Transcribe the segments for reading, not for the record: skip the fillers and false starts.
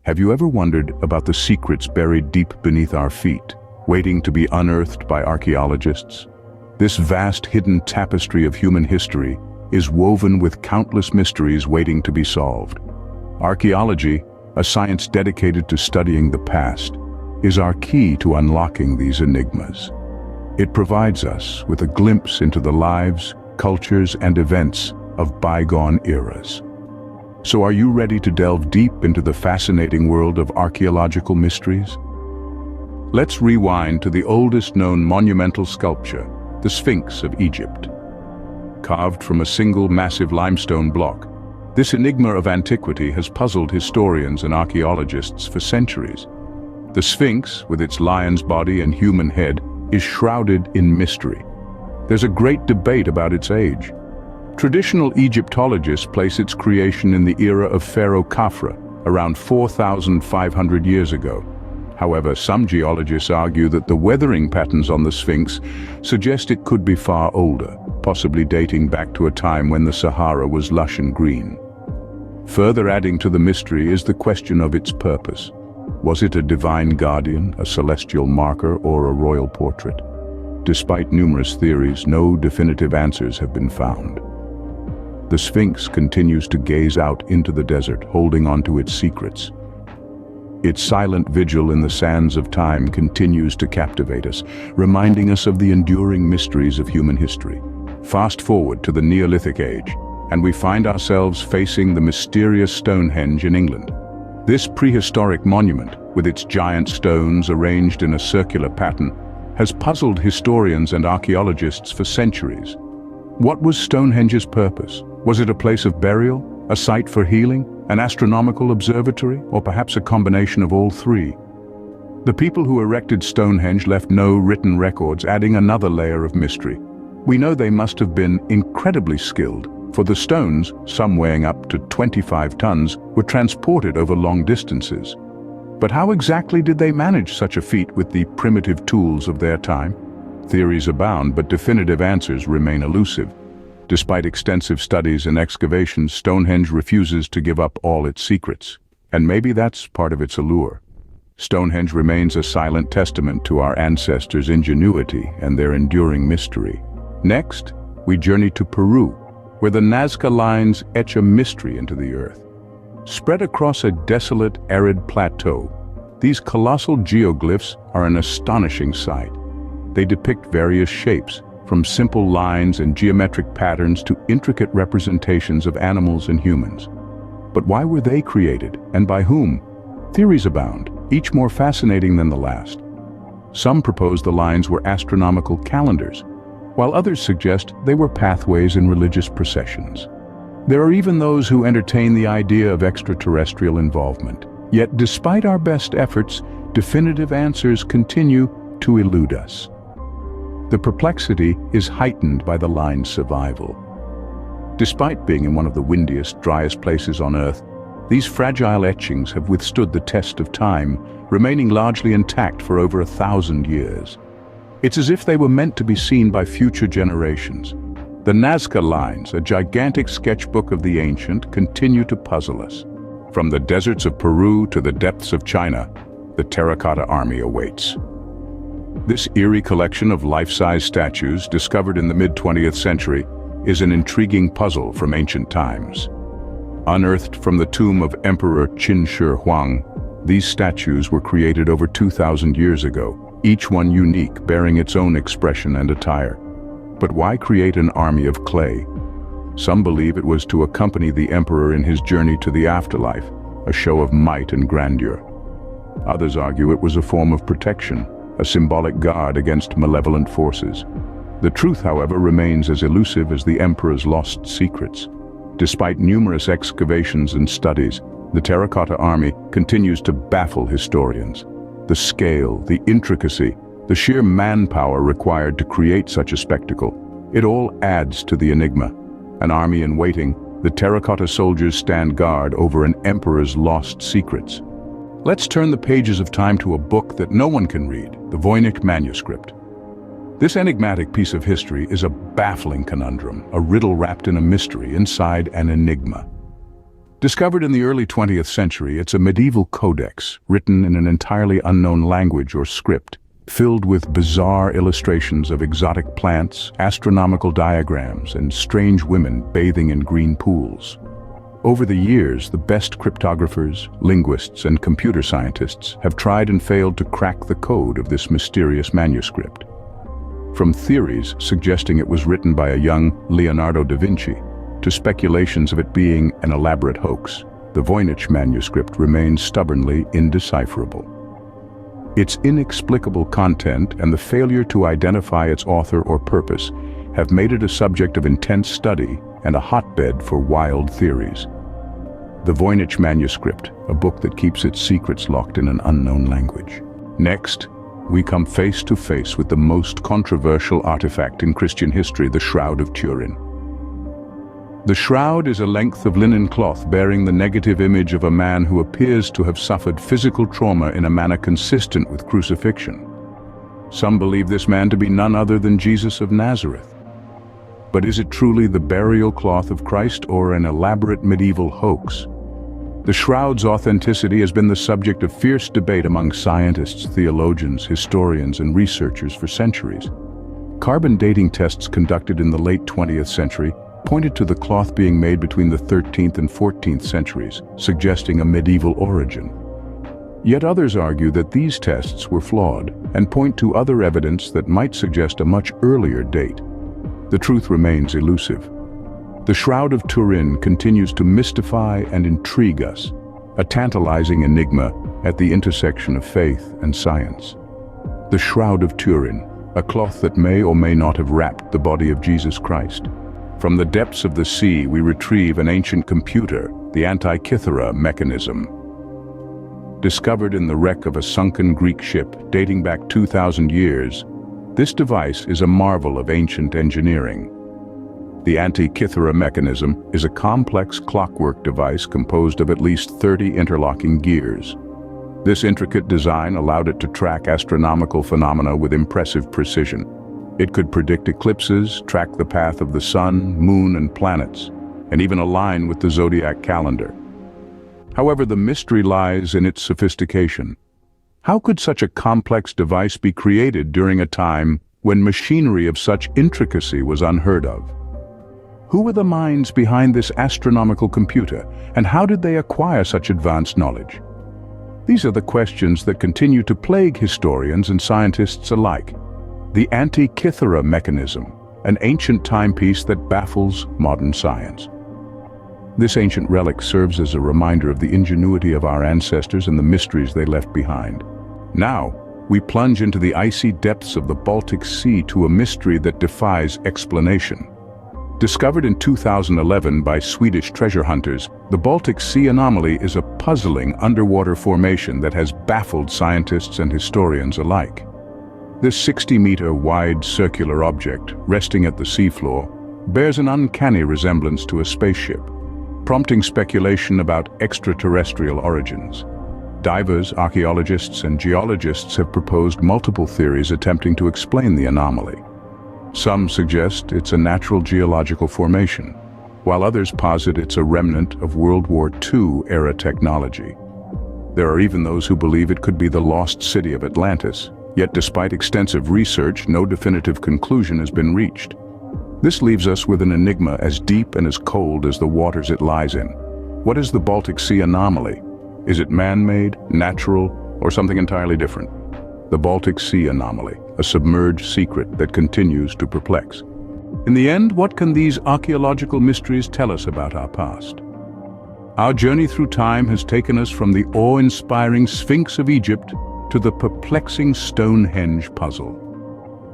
Have you ever wondered about the secrets buried deep beneath our feet, waiting to be unearthed by archaeologists? This vast hidden tapestry of human history is woven with countless mysteries waiting to be solved. Archaeology, a science dedicated to studying the past, is our key to unlocking these enigmas. It provides us with a glimpse into the lives, cultures, and events of bygone eras. So are you ready to delve deep into the fascinating world of archaeological mysteries? Let's rewind to the oldest known monumental sculpture, the Sphinx of Egypt. Carved from a single massive limestone block, this enigma of antiquity has puzzled historians and archaeologists for centuries. The Sphinx, with its lion's body and human head, is shrouded in mystery. There's a great debate about its age. Traditional Egyptologists place its creation in the era of Pharaoh Khafre, around 4,500 years ago. However, some geologists argue that the weathering patterns on the Sphinx suggest it could be far older, possibly dating back to a time when the Sahara was lush and green. Further adding to the mystery is the question of its purpose. Was it a divine guardian, a celestial marker, or a royal portrait? Despite numerous theories, no definitive answers have been found. The Sphinx continues to gaze out into the desert, holding on to its secrets. Its silent vigil in the sands of time continues to captivate us, reminding us of the enduring mysteries of human history. Fast forward to the Neolithic age, and we find ourselves facing the mysterious Stonehenge in England. This prehistoric monument, with its giant stones arranged in a circular pattern, has puzzled historians and archaeologists for centuries. What was Stonehenge's purpose? Was it a place of burial, a site for healing, an astronomical observatory, or perhaps a combination of all three? The people who erected Stonehenge left no written records, adding another layer of mystery. We know they must have been incredibly skilled, for the stones, some weighing up to 25 tons, were transported over long distances. But how exactly did they manage such a feat with the primitive tools of their time? Theories abound, but definitive answers remain elusive. Despite extensive studies and excavations, Stonehenge refuses to give up all its secrets. And maybe that's part of its allure. Stonehenge remains a silent testament to our ancestors' ingenuity and their enduring mystery. Next, we journey to Peru, where the Nazca lines etch a mystery into the earth. Spread across a desolate, arid plateau, these colossal geoglyphs are an astonishing sight. They depict various shapes, from simple lines and geometric patterns to intricate representations of animals and humans. But why were they created, and by whom? Theories abound, each more fascinating than the last. Some propose the lines were astronomical calendars, while others suggest they were pathways in religious processions. There are even those who entertain the idea of extraterrestrial involvement. Yet, despite our best efforts, definitive answers continue to elude us. The perplexity is heightened by the line's survival. Despite being in one of the windiest, driest places on Earth, these fragile etchings have withstood the test of time, remaining largely intact for over 1,000 years. It's as if they were meant to be seen by future generations. The Nazca lines, a gigantic sketchbook of the ancient, continue to puzzle us. From the deserts of Peru to the depths of China, the terracotta army awaits. This eerie collection of life-size statues, discovered in the mid-20th century, is an intriguing puzzle from ancient times. Unearthed from the tomb of Emperor Qin Shi Huang, these statues were created over 2,000 years ago, each one unique, bearing its own expression and attire. But why create an army of clay? Some believe it was to accompany the emperor in his journey to the afterlife, a show of might and grandeur. Others argue it was a form of protection, a symbolic guard against malevolent forces. The truth, however, remains as elusive as the emperor's lost secrets. Despite numerous excavations and studies, the terracotta army continues to baffle historians. The scale, the intricacy, the sheer manpower required to create such a spectacle, it all adds to the enigma. An army in waiting, the terracotta soldiers stand guard over an emperor's lost secrets. Let's turn the pages of time to a book that no one can read, the Voynich manuscript. This enigmatic piece of history is a baffling conundrum, a riddle wrapped in a mystery inside an enigma. Discovered in the early 20th century, it's a medieval codex written in an entirely unknown language or script, filled with bizarre illustrations of exotic plants, astronomical diagrams, and strange women bathing in green pools. Over the years, the best cryptographers, linguists, and computer scientists have tried and failed to crack the code of this mysterious manuscript. From theories suggesting it was written by a young Leonardo da Vinci, to speculations of it being an elaborate hoax, the Voynich manuscript remains stubbornly indecipherable. Its inexplicable content and the failure to identify its author or purpose have made it a subject of intense study and a hotbed for wild theories. The Voynich manuscript, a book that keeps its secrets locked in an unknown language. Next, we come face to face with the most controversial artifact in Christian history, the Shroud of Turin. The shroud is a length of linen cloth bearing the negative image of a man who appears to have suffered physical trauma in a manner consistent with crucifixion. Some believe this man to be none other than Jesus of Nazareth. But is it truly the burial cloth of Christ or an elaborate medieval hoax? The shroud's authenticity has been the subject of fierce debate among scientists, theologians, historians, and researchers for centuries. Carbon dating tests conducted in the late 20th century pointed to the cloth being made between the 13th and 14th centuries, suggesting a medieval origin. Yet others argue that these tests were flawed and point to other evidence that might suggest a much earlier date. The truth remains elusive. The Shroud of Turin continues to mystify and intrigue us, a tantalizing enigma at the intersection of faith and science. The Shroud of Turin, a cloth that may or may not have wrapped the body of Jesus Christ. From the depths of the sea, we retrieve an ancient computer, the Antikythera mechanism. Discovered in the wreck of a sunken Greek ship dating back 2,000 years, this device is a marvel of ancient engineering. The Antikythera mechanism is a complex clockwork device composed of at least 30 interlocking gears. This intricate design allowed it to track astronomical phenomena with impressive precision. It could predict eclipses, track the path of the sun, moon, and planets, and even align with the zodiac calendar. However, the mystery lies in its sophistication. How could such a complex device be created during a time when machinery of such intricacy was unheard of? Who were the minds behind this astronomical computer, and how did they acquire such advanced knowledge? These are the questions that continue to plague historians and scientists alike. The Antikythera mechanism, an ancient timepiece that baffles modern science. This ancient relic serves as a reminder of the ingenuity of our ancestors and the mysteries they left behind. Now, we plunge into the icy depths of the Baltic Sea to a mystery that defies explanation. Discovered in 2011 by Swedish treasure hunters, the Baltic Sea anomaly is a puzzling underwater formation that has baffled scientists and historians alike. This 60-meter-wide circular object, resting at the seafloor, bears an uncanny resemblance to a spaceship, prompting speculation about extraterrestrial origins. Divers, archaeologists, and geologists have proposed multiple theories attempting to explain the anomaly. Some suggest it's a natural geological formation, while others posit it's a remnant of World War II-era technology. There are even those who believe it could be the lost city of Atlantis. Yet despite extensive research, no definitive conclusion has been reached. This leaves us with an enigma as deep and as cold as the waters it lies in. What is the Baltic Sea anomaly? Is it man-made, natural, or something entirely different? The Baltic Sea anomaly, a submerged secret that continues to perplex. In the end, what can these archaeological mysteries tell us about our past? Our journey through time has taken us from the awe-inspiring Sphinx of Egypt to the perplexing Stonehenge puzzle.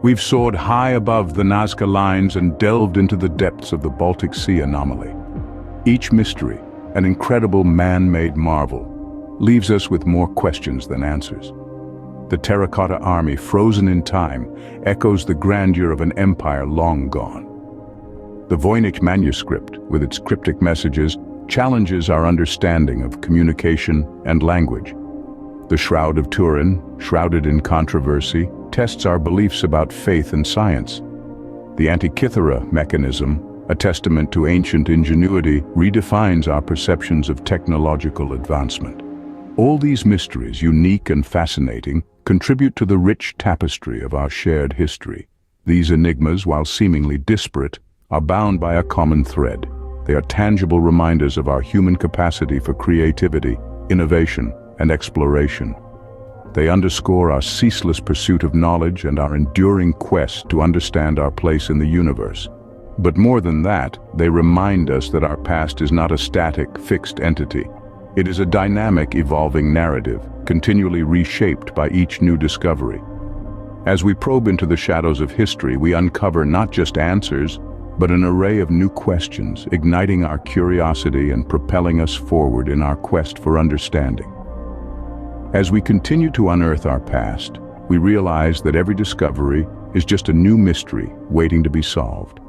We've soared high above the Nazca lines and delved into the depths of the Baltic Sea anomaly. Each mystery, an incredible man-made marvel, leaves us with more questions than answers. The terracotta army, frozen in time, echoes the grandeur of an empire long gone. The Voynich manuscript, with its cryptic messages, challenges our understanding of communication and language. The Shroud of Turin, shrouded in controversy, tests our beliefs about faith and science. The Antikythera mechanism, a testament to ancient ingenuity, redefines our perceptions of technological advancement. All these mysteries, unique and fascinating, contribute to the rich tapestry of our shared history. These enigmas, while seemingly disparate, are bound by a common thread. They are tangible reminders of our human capacity for creativity, innovation, and exploration. They underscore our ceaseless pursuit of knowledge and our enduring quest to understand our place in the universe. But more than that, they remind us that our past is not a static, fixed entity. It is a dynamic, evolving narrative, continually reshaped by each new discovery. As we probe into the shadows of history, we uncover not just answers, but an array of new questions, igniting our curiosity and propelling us forward in our quest for understanding. As we continue to unearth our past, we realize that every discovery is just a new mystery waiting to be solved.